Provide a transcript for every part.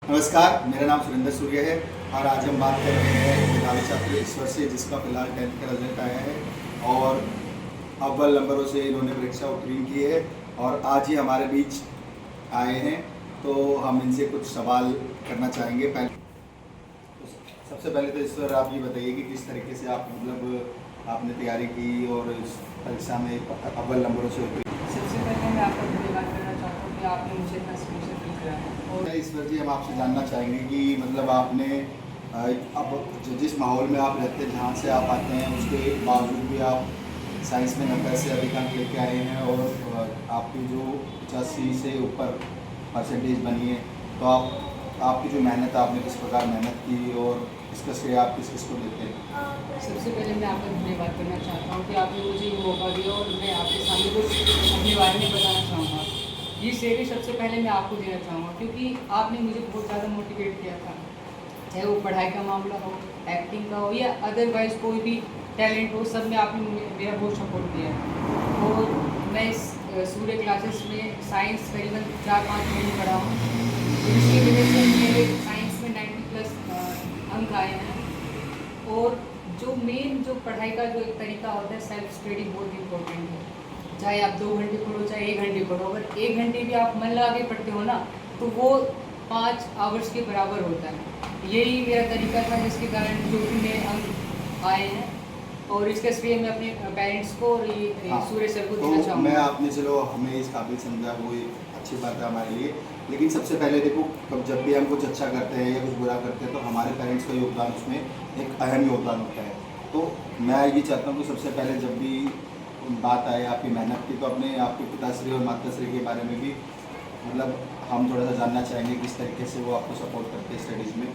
नमस्कार, मेरा नाम सुरेंद्र सूर्य है और आज हम बात कर रहे हैं एक मेधावी छात्र ईश्वर से, जिसका फिलहाल 10th का रिजल्ट आया है और अव्वल नंबरों से इन्होंने परीक्षा उत्तीर्ण की है और आज ही हमारे बीच आए हैं। तो हम इनसे कुछ सवाल करना चाहेंगे। सबसे पहले तो ईश्वर, आप ये बताइए कि किस तरीके से आप आपने तैयारी की और इस परीक्षा में अव्वल नंबरों से उत्तीर्ण। सबसे पहले मैं आपका धन्यवाद करना चाहता हूँ कि आपने मुझे इतना स्पेशल फील कराया। और ईश्वर जी, हम आपसे जानना चाहेंगे कि आपने अब जिस माहौल में आप रहते हैं, जहाँ से आप आते हैं, उसके बावजूद भी आप साइंस में 90 से अधिक अंक लेके आए हैं और आपकी जो 85 से ऊपर परसेंटेज बनी है। तो आपकी जो मेहनत है, आपने किस प्रकार मेहनत की और इसका श्रेय आप किसको देते हैं? सबसे पहले मैं आपका धन्यवाद करना चाहता हूँ कि आपने मुझे ये मौका दिया और मैं आपके सामने कुछ अपने बारे में बताना चाहूँगा। ये श्रेय सबसे पहले मैं आपको देना चाहूँगा क्योंकि आपने मुझे बहुत ज़्यादा मोटिवेट किया था, चाहे वो पढ़ाई का मामला हो, एक्टिंग का हो या अदरवाइज़ कोई भी टैलेंट हो, सब में आपने मेरा बहुत सपोर्ट किया। और मैं इस सूर्य क्लासेस में साइंस करीबन 4-5 महीने पढ़ा हूँ, जिसकी वजह से मेरे साइंस में 90+ अंक आए हैं। और जो पढ़ाई का जो एक तरीका होता है, सेल्फ स्टडी बहुत इम्पोर्टेंट है। चाहे आप 2 घंटे पढ़ो, चाहे 1 घंटे पढ़ो, अगर 1 घंटे भी आप मन लगा के पढ़ते हो ना, तो वो 5 आवर्स के बराबर होता है। यही मेरा तरीका था, जिसके कारण जो भी मेरे अंक आए हैं। और इसका श्रेय मैं अपने पेरेंट्स को और ये सूर्य सर को देना तो चाहूँगा। मैं आपने चलो हमें इस काबिल समझा, वो एक अच्छी बात है हमारे लिए। लेकिन सबसे पहले देखो, जब भी हम कुछ अच्छा करते हैं या कुछ बुरा करते हैं, तो हमारे पेरेंट्स का योगदान उसमें एक अहम योगदान होता है। तो मैं ये चाहता हूँ कि सबसे पहले जब भी बात आए आपकी मेहनत की, तो अपने आपके पिताश्री और माताश्री के बारे में भी हम थोड़ा सा जानना चाहेंगे, किस तरीके से वो आपको सपोर्ट करते हैं स्टडीज़ में।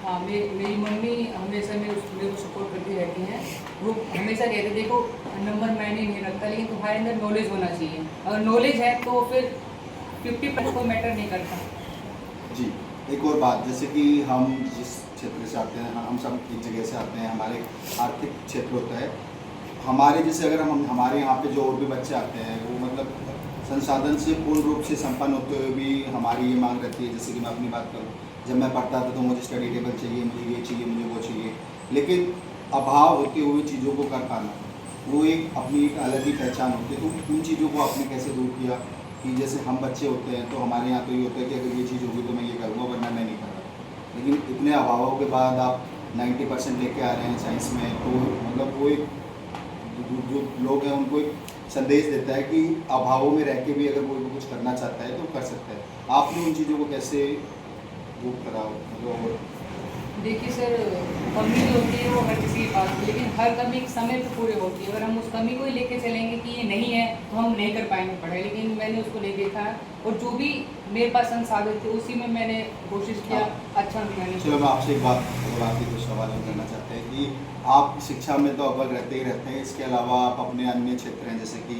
हाँ, मेरी मम्मी हमेशा मेरे को सपोर्ट करती रहती हैं। वो हमेशा कहते, देखो नंबर मैंने नहीं रखता, लेकिन तुम्हारे अंदर नॉलेज होना चाहिए। अगर नॉलेज है तो फिर 50% को मैटर नहीं करता। जी, एक और बात, जैसे कि हम जिस क्षेत्र से आते हैं, हम सब एक जगह से आते हैं, हमारे आर्थिक क्षेत्र होता है हमारे। जैसे अगर हम हमारे यहाँ पे जो और भी बच्चे आते हैं, वो संसाधन से पूर्ण रूप से संपन्न होते हुए भी हमारी ये मांग रहती है। जैसे कि मैं अपनी बात करूँ, जब मैं पढ़ता था तो मुझे स्टडी टेबल चाहिए, मुझे ये चाहिए, मुझे वो चाहिए। लेकिन अभाव होते हुए चीज़ों को कर पाना, वो एक अपनी एक अलग ही पहचान होती है। तो उन चीज़ों को आपने कैसे दूर किया कि जैसे हम बच्चे होते हैं, तो हमारे यहाँ तो ये होता है कि अगर ये चीज़ होगी तो मैं ये करूँगा, वरना मैं नहीं कर रहा। लेकिन इतने अभावों के बाद आप 90% लेके आ रहे हैं साइंस में, तो वो एक जो लोग हैं उनको एक संदेश देता है कि अभावों में रह के भी अगर कोई कुछ करना चाहता है तो कर सकता है। आपने उन चीज़ों को कैसे वो करा? देखिए सर, कमी जो होती है वो हर किसी के पास होती है, लेकिन हर कमी एक समय पे पूरी होती है। अगर हम उस कमी को ही लेके चलेंगे कि ये नहीं है, तो हम नहीं कर पाएंगे पढ़ाई। लेकिन मैंने उसको नहीं देखा है और जो भी मेरे पास संसाधन थे उसी में मैंने कोशिश किया। अच्छा मैंने। चलो, मैं आपसे एक बात और आपके कुछ सवाल हम करना चाहते हैं कि आप शिक्षा में तो अव्वल रहते ही रहते हैं, इसके अलावा आप अपने अन्य क्षेत्र हैं, जैसे कि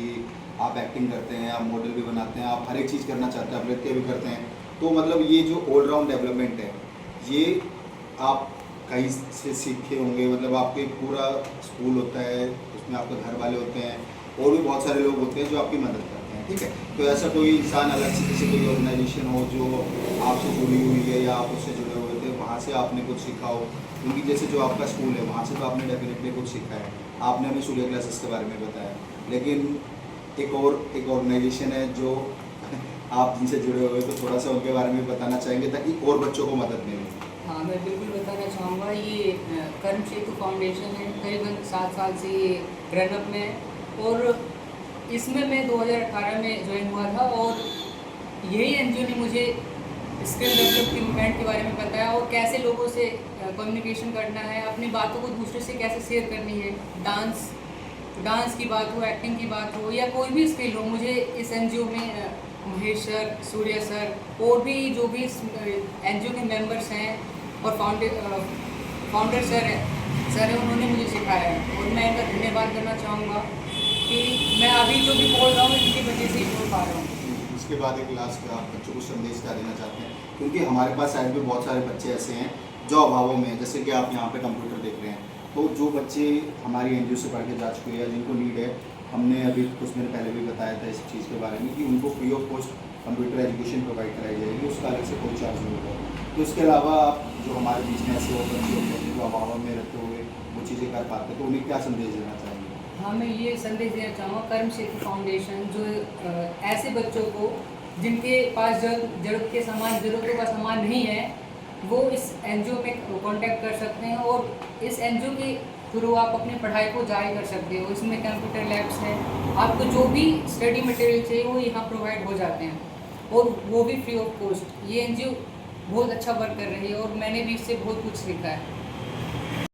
आप एक्टिंग करते हैं, आप मॉडल भी बनाते हैं, आप हर एक चीज़ करना चाहते हैं, आप नृत्य भी करते हैं। तो ये जो ऑलराउंड डेवलपमेंट है, ये आप कहीं से सीखे होंगे। आपके पूरा स्कूल होता है, उसमें आपके घर वाले होते हैं और भी बहुत सारे लोग होते हैं जो आपकी मदद करते हैं, ठीक है। तो ऐसा कोई इंसान अलग से, जैसे कोई ऑर्गेनाइजेशन हो जो आपसे जुड़ी हुई है या आप उससे जुड़े हुए थे, वहाँ से आपने कुछ सीखा हो? क्योंकि जैसे जो आपका स्कूल है, वहाँ से तो आपने डेफिनेटली कुछ सीखा है, आपने हमें सूर्य क्लासेस के बारे में बताया। लेकिन एक ऑर्गेनाइजेशन है जो आप जिनसे जुड़े हुए, तो थोड़ा सा उनके बारे में बताना चाहेंगे ताकि और बच्चों को मदद मिले। हाँ, मैं बिल्कुल बताना चाहूँगा। ये कर्म सेतु फाउंडेशन है, करीबन 7 साल से ये रनअप में है और इसमें मैं 2018 में ज्वाइन हुआ था। और यही एनजीओ ने मुझे स्किल डेवलपमेंट के बारे में बताया और कैसे लोगों से कम्युनिकेशन करना है, अपनी बातों को दूसरे से कैसे शेयर करनी है। डांस की बात हो, एक्टिंग की बात हो या कोई भी स्किल हो, मुझे इस एनजीओ में महेश सर, सूर्य सर और भी जो भी एनजीओ के मेंबर्स हैं और फाउंडर सर है, उन्होंने मुझे सिखाया है। और मैं इनका धन्यवाद करना चाहूँगा कि मैं अभी जो भी बोल रहा हूँ इनकी वजह से ही बोल पा रहा हूँ। उसके बाद एक लास्ट का आप बच्चों को संदेश क्या देना चाहते हैं? क्योंकि हमारे पास शायद भी बहुत सारे बच्चे ऐसे हैं जो अभावों में हैं, जैसे कि आप यहाँ पे कंप्यूटर देख रहे हैं। तो जो बच्चे हमारी एनजीओ से पढ़ के जा चुके हैं या जिनको नीड है, हमने अभी कुछ दिन पहले भी बताया था इस चीज़ के बारे में कि उनको free of cost computer education provide कराई जाएगी, उसका अलग से कोई चार्ज नहीं होगा। तो इसके अलावा आप जो हमारे बीच में ऐसे और बच्चे होते हैं जो अभाव में रहते हुए वो चीज़ें कर पाते हैं, तो उन्हें क्या संदेश देना चाहेंगे? हाँ, मैं ये संदेश देना चाहूँगा कर्म सेतु फाउंडेशन जो ऐसे बच्चों को जिनके पास ज़रूरत के सामान ज़रूरतों का सामान नहीं है, वो इस एनजीओ में कांटेक्ट कर सकते हैं और इस एनजीओ के थ्रू आप अपनी पढ़ाई को जारी कर सकते हो। इसमें कंप्यूटर लैब्स हैं, आपको जो भी स्टडी मटेरियल चाहिए वो यहाँ प्रोवाइड हो जाते हैं और वो भी फ्री ऑफ कॉस्ट। ये एनजीओ बहुत अच्छा वर्क कर रही है और मैंने भी इससे बहुत कुछ सीखा है।